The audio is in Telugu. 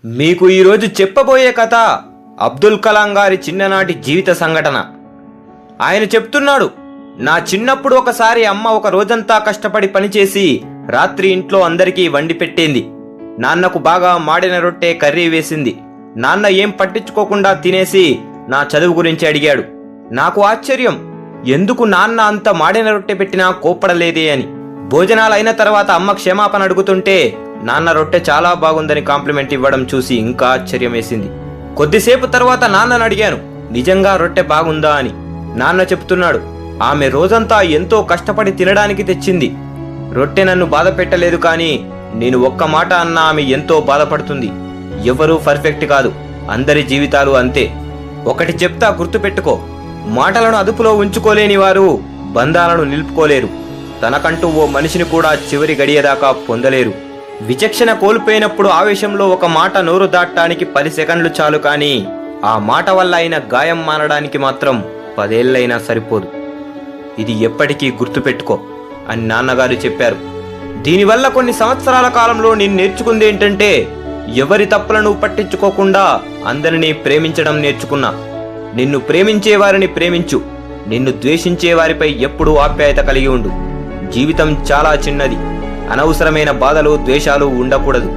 మీకు ఈరోజు చెప్పబోయే కథ అబ్దుల్ కలాం గారి చిన్ననాటి జీవిత సంఘటన. ఆయన చెప్తున్నాడు, నా చిన్నప్పుడు ఒకసారి అమ్మ ఒక రోజంతా కష్టపడి పనిచేసి రాత్రి ఇంట్లో అందరికీ వండి పెట్టింది. నాన్నకు బాగా మాడిన రొట్టె కర్రీ వేసింది. నాన్న ఏం పట్టించుకోకుండా తినేసి నా చదువు గురించి అడిగాడు. నాకు ఆశ్చర్యం, ఎందుకు నాన్న అంత మాడిన రొట్టె పెట్టినా కోప్పడలేదే అని. భోజనాలైన తర్వాత అమ్మ క్షమాపణ అడుగుతుంటే నాన్న రొట్టె చాలా బాగుందని కాంప్లిమెంట్ ఇవ్వడం చూసి ఇంకా ఆశ్చర్యం వేసింది. కొద్దిసేపు తర్వాత నాన్నను అడిగాను, నిజంగా రొట్టె బాగుందా అని. నాన్న చెప్తున్నాడు, ఆమె రోజంతా ఎంతో కష్టపడి తినడానికి తెచ్చింది. రొట్టె నన్ను బాధ పెట్టలేదు, కానీ నేను ఒక్క మాట అన్నా ఆమె ఎంతో బాధపడుతుంది. ఎవరూ పర్ఫెక్ట్ కాదు, అందరి జీవితాలు అంతే. ఒకటి చెప్తా, గుర్తుపెట్టుకో, మాటలను అదుపులో ఉంచుకోలేని వారు బంధాలను నిలుపుకోలేరు. తనకంటూ ఓ మనిషిని కూడా చివరి గడియదాకా పొందలేరు. విచక్షణ కోల్పోయినప్పుడు ఆవేశంలో ఒక మాట నోరు దాటడానికి 10 సెకండ్లు చాలు, కానీ ఆ మాట వల్ల అయిన గాయం మానడానికి మాత్రం 10 ఏళ్లైనా సరిపోదు. ఇది ఎప్పటికీ గుర్తుపెట్టుకో అని నాన్నగారు చెప్పారు. దీనివల్ల కొన్ని సంవత్సరాల కాలంలో నేను నేర్చుకుంది ఏంటంటే, ఎవరి తప్పులను పట్టించుకోకుండా అందరినీ ప్రేమించడం నేర్చుకున్నా. నిన్ను ప్రేమించే వారిని ప్రేమించు, నిన్ను ద్వేషించే వారిపై ఎప్పుడూ ఆప్యాయత కలిగి ఉండు. జీవితం చాలా చిన్నది, అనవసరమైన బాధలు ద్వేషాలు ఉండకూడదు.